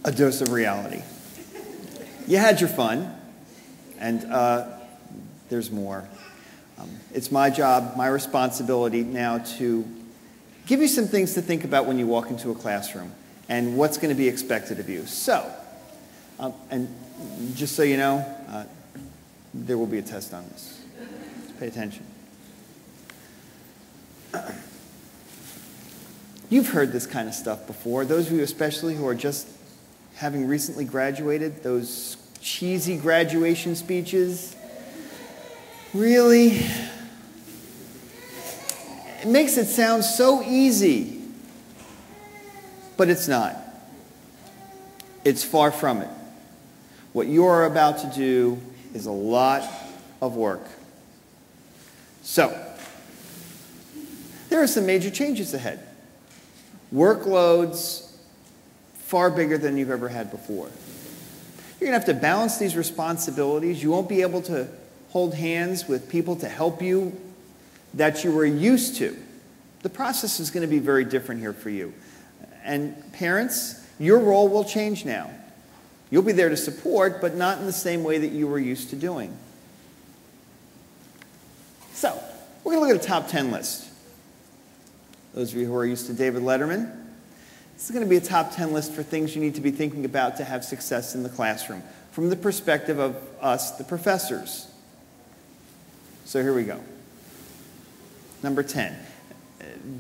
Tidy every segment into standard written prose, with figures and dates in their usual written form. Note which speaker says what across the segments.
Speaker 1: a dose of reality. You had your fun, and there's more. It's my job, my responsibility now to give you some things to think about when you walk into a classroom and what's going to be expected of you. So, and just so you know, there will be a test on this. Just pay attention. You've heard this kind of stuff before. Those of you especially who are just having recently graduated, those cheesy graduation speeches. Really? It makes it sound so easy, but it's not. It's far from it. What you are about to do is a lot of work. So, there are some major changes ahead. Workloads far bigger than you've ever had before. You're going to have to balance these responsibilities. You won't be able to hold hands with people to help you that you were used to. The process is going to be very different here for you. And parents, your role will change now. You'll be there to support, but not in the same way that you were used to doing. So, we're going to look at a top 10 list. Those of you who are used to David Letterman, this is going to be a top 10 list for things you need to be thinking about to have success in the classroom, from the perspective of us, the professors. So here we go. Number 10.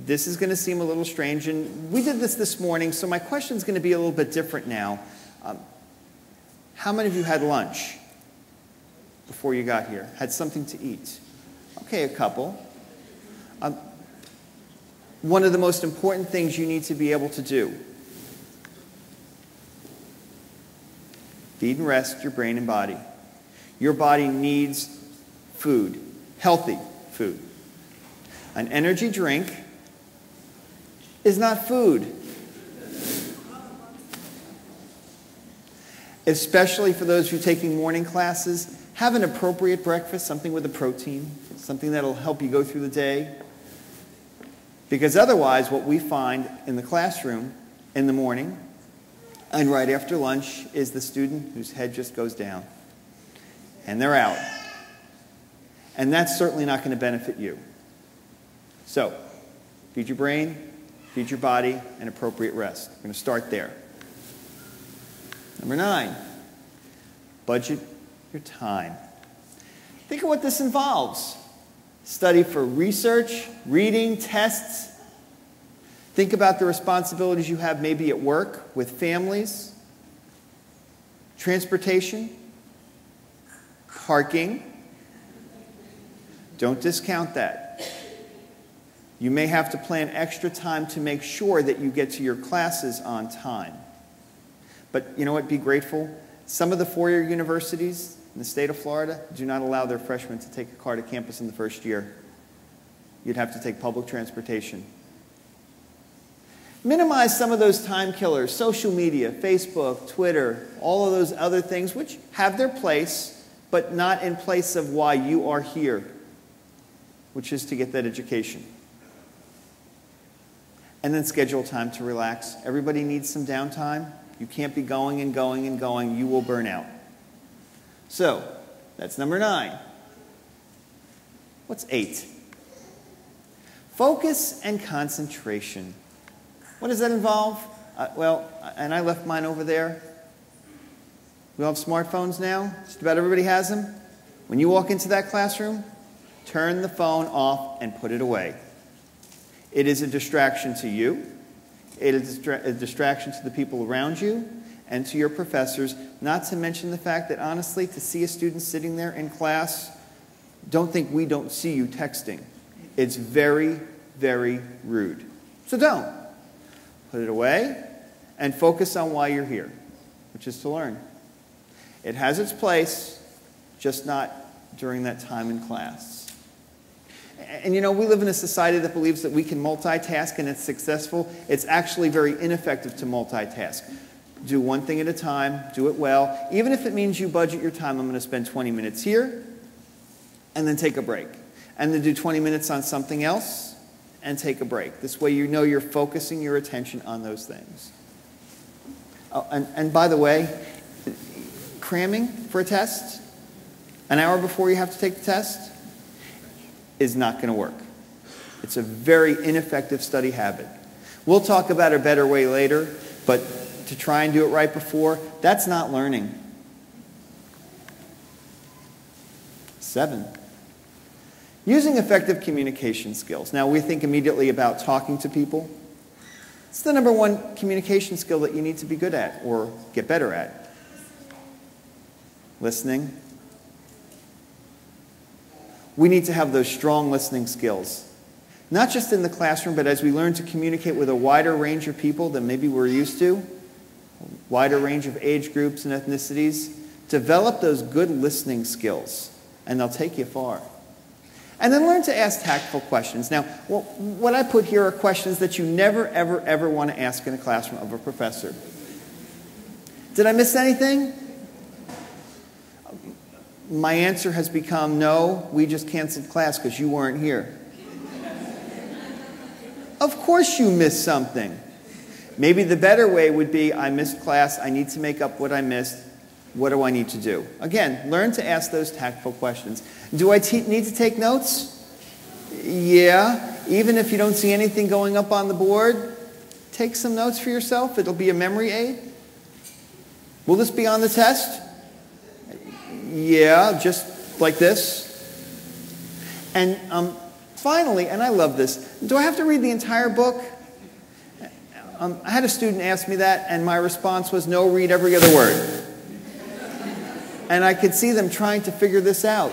Speaker 1: This is going to seem a little strange, and we did this morning, so my question is going to be a little bit different now. How many of you had lunch before you got here? Had something to eat? Okay, a couple. One of the most important things you need to be able to do: feed and rest your brain and body. Your body needs food, healthy food. An energy drink is not food, especially for those who are taking morning classes. Have an appropriate breakfast, something with a protein, something that will help you go through the day. Because otherwise, what we find in the classroom in the morning and right after lunch is the student whose head just goes down. And they're out. And that's certainly not going to benefit you. So, feed your brain, feed your body, and appropriate rest. We're going to start there. Number 9, budget your time. Think of what this involves. Study for research, reading, tests. Think about the responsibilities you have maybe at work, with families, transportation, parking. Don't discount that. You may have to plan extra time to make sure that you get to your classes on time. But you know what? Be grateful. Some of the four-year universities in the state of Florida do not allow their freshmen to take a car to campus in the first year. You'd have to take public transportation. Minimize some of those time killers: social media, Facebook, Twitter, all of those other things which have their place, but not in place of why you are here, which is to get that education. And then schedule time to relax. Everybody needs some downtime. You can't be going and going and going. You will burn out. So, that's number 9. What's 8? Focus and concentration. What does that involve? Well, and I left mine over there. We all have smartphones now. Just about everybody has them. When you walk into that classroom, turn the phone off and put it away. It is a distraction to you. It is a distraction to the people around you and to your professors, not to mention the fact that, honestly, to see a student sitting there in class, don't think we don't see you texting. It's very, very rude. So don't. Put it away and focus on why you're here, which is to learn. It has its place, just not during that time in class. And you know, we live in a society that believes that we can multitask and it's successful. It's actually very ineffective to multitask. Do one thing at a time, do it well. Even if it means you budget your time, I'm going to spend 20 minutes here and then take a break. And then do 20 minutes on something else and take a break. This way you know you're focusing your attention on those things. Oh, and by the way, cramming for a test, an hour before you have to take the test, is not going to work. It's a very ineffective study habit. We'll talk about a better way later, but to try and do it right before, that's not learning. 7, using effective communication skills. Now, we think immediately about talking to people. It's the number one communication skill that you need to be good at or get better at. Listening. We need to have those strong listening skills. Not just in the classroom, but as we learn to communicate with a wider range of people than maybe we're used to, a wider range of age groups and ethnicities, develop those good listening skills, and they'll take you far. And then learn to ask tactful questions. Now, what I put here are questions that you never, ever, ever want to ask in a classroom of a professor. Did I miss anything? My answer has become, no, we just canceled class because you weren't here. Of course you missed something. Maybe the better way would be, I missed class, I need to make up what I missed. What do I need to do? Again, learn to ask those tactful questions. Do I need to take notes? Yeah. Even if you don't see anything going up on the board, take some notes for yourself. It'll be a memory aid. Will this be on the test? Yeah, just like this. And finally, and I love this, do I have to read the entire book? I had a student ask me that, and my response was, no, read every other word. And I could see them trying to figure this out.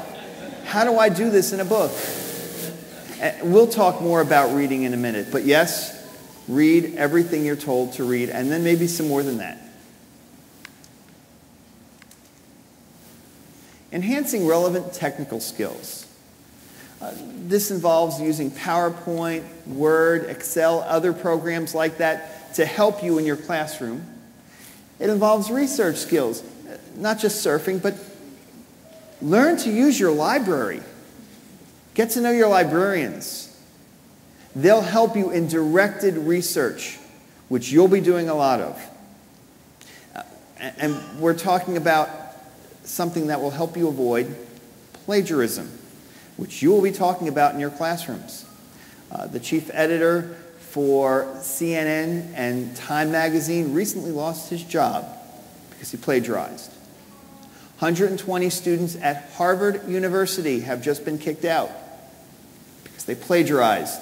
Speaker 1: How do I do this in a book? We'll talk more about reading in a minute. But yes, read everything you're told to read, and then maybe some more than that. Enhancing relevant technical skills. This involves using PowerPoint, Word, Excel, other programs like that to help you in your classroom. It involves research skills. Not just surfing, but learn to use your library. Get to know your librarians. They'll help you in directed research, which you'll be doing a lot of. And we're talking about something that will help you avoid plagiarism, which you will be talking about in your classrooms. The chief editor for CNN and Time magazine recently lost his job because he plagiarized. 120 students at Harvard University have just been kicked out because they plagiarized.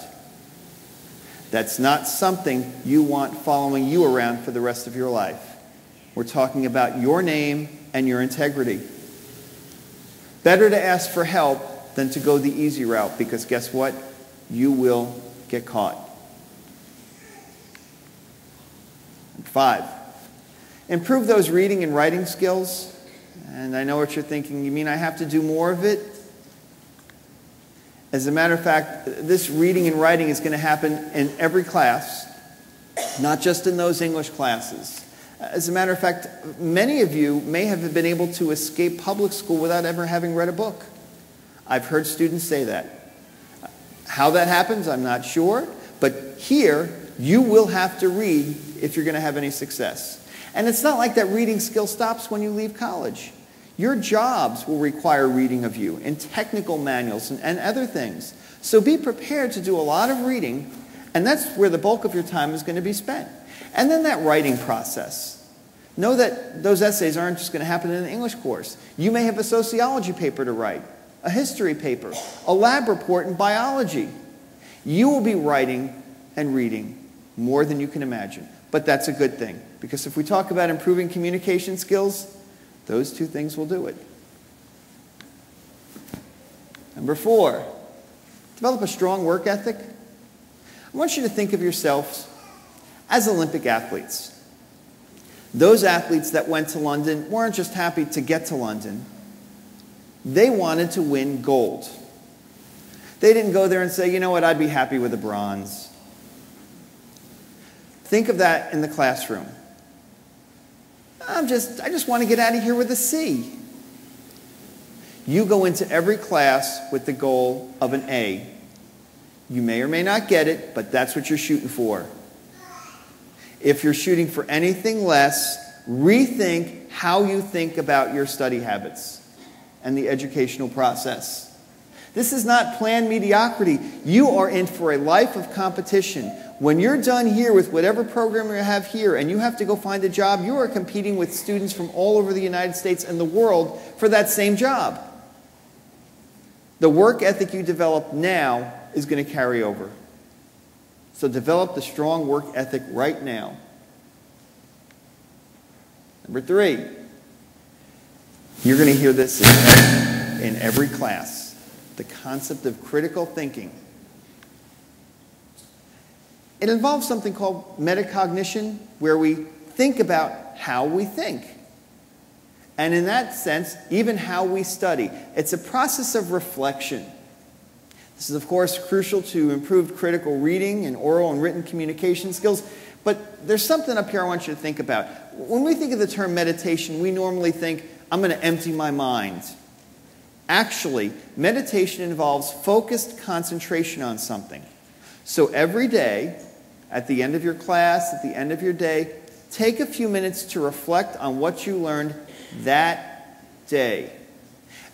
Speaker 1: That's not something you want following you around for the rest of your life. We're talking about your name and your integrity. Better to ask for help than to go the easy route, because guess what? You will get caught. 5, improve those reading and writing skills. And I know what you're thinking. You mean I have to do more of it? As a matter of fact, this reading and writing is going to happen in every class, not just in those English classes. As a matter of fact, many of you may have been able to escape public school without ever having read a book. I've heard students say that. How that happens, I'm not sure. But here, you will have to read if you're going to have any success. And it's not like that reading skill stops when you leave college. Your jobs will require reading of you in technical manuals and other things. So be prepared to do a lot of reading, and that's where the bulk of your time is going to be spent. And then that writing process. Know that those essays aren't just going to happen in an English course. You may have a sociology paper to write, a history paper, a lab report in biology. You will be writing and reading more than you can imagine. But that's a good thing, because if we talk about improving communication skills, those two things will do it. Number 4, develop a strong work ethic. I want you to think of yourselves as Olympic athletes. Those athletes that went to London weren't just happy to get to London. They wanted to win gold. They didn't go there and say, you know what, I'd be happy with a bronze. Think of that in the classroom. I just want to get out of here with a C. You go into every class with the goal of an A. You may or may not get it, but that's what you're shooting for. If you're shooting for anything less, rethink how you think about your study habits and the educational process. This is not planned mediocrity. You are in for a life of competition. When you're done here with whatever program you have here and you have to go find a job, you are competing with students from all over the United States and the world for that same job. The work ethic you develop now is going to carry over. So develop the strong work ethic right now. Number 3, you're going to hear this in every class. The concept of critical thinking. It involves something called metacognition, where we think about how we think. And in that sense, even how we study. It's a process of reflection. This is, of course, crucial to improved critical reading and oral and written communication skills. But there's something up here I want you to think about. When we think of the term meditation, we normally think, I'm going to empty my mind. Actually, meditation involves focused concentration on something. So every day, at the end of your class, at the end of your day, take a few minutes to reflect on what you learned that day.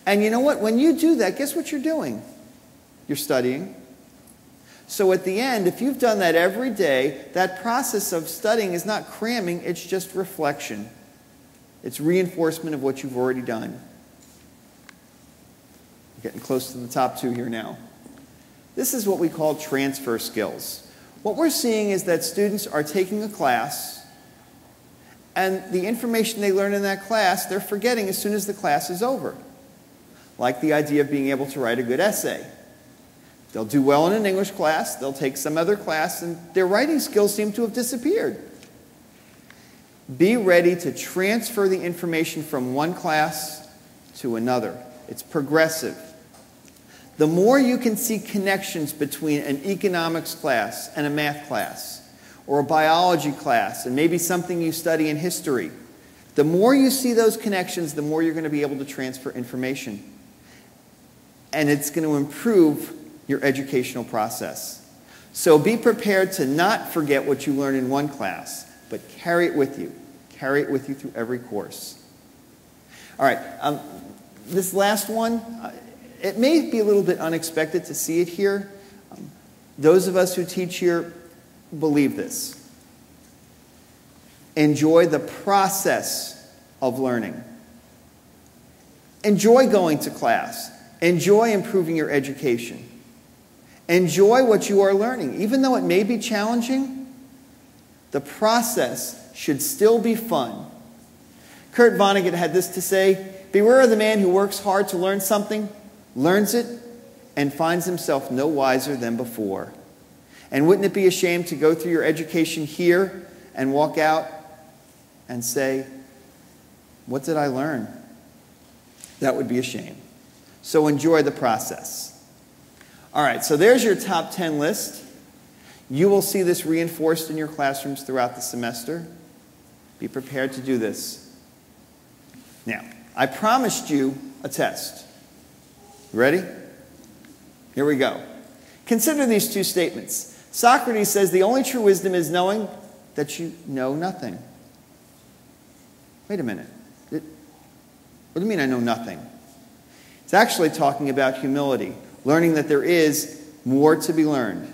Speaker 1: And you know what? When you do that, guess what you're doing? You're studying. So at the end, if you've done that every day, that process of studying is not cramming, it's just reflection. It's reinforcement of what you've already done. Getting close to the top 2 here now. This is what we call transfer skills. What we're seeing is that students are taking a class, and the information they learn in that class, they're forgetting as soon as the class is over. Like the idea of being able to write a good essay. They'll do well in an English class, they'll take some other class, and their writing skills seem to have disappeared. Be ready to transfer the information from one class to another. It's progressive. The more you can see connections between an economics class and a math class, or a biology class, and maybe something you study in history, the more you see those connections, the more you're going to be able to transfer information. And it's going to improve your educational process. So be prepared to not forget what you learn in one class, but carry it with you. Carry it with you through every course. All right, this last one, it may be a little bit unexpected to see it here. Those of us who teach here believe this. Enjoy the process of learning. Enjoy going to class. Enjoy improving your education. Enjoy what you are learning. Even though it may be challenging, the process should still be fun. Kurt Vonnegut had this to say, "Beware of the man who works hard to learn something, learns it, and finds himself no wiser than before." And wouldn't it be a shame to go through your education here and walk out and say, "What did I learn?" That would be a shame. So enjoy the process. All right, so there's your top 10 list. You will see this reinforced in your classrooms throughout the semester. Be prepared to do this. Now, I promised you a test. Ready? Here we go. Consider these 2 statements. Socrates says the only true wisdom is knowing that you know nothing. Wait a minute. What do you mean I know nothing? It's actually talking about humility, learning that there is more to be learned.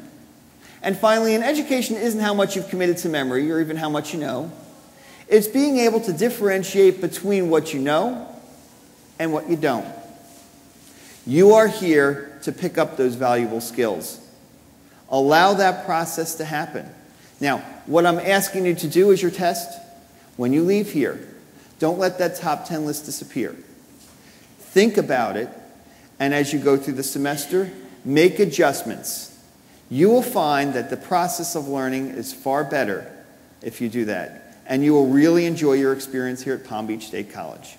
Speaker 1: And finally, an education isn't how much you've committed to memory or even how much you know. It's being able to differentiate between what you know and what you don't. You are here to pick up those valuable skills. Allow that process to happen. Now, what I'm asking you to do as your test, when you leave here, don't let that top 10 list disappear. Think about it, and as you go through the semester, make adjustments. You will find that the process of learning is far better if you do that, and you will really enjoy your experience here at Palm Beach State College.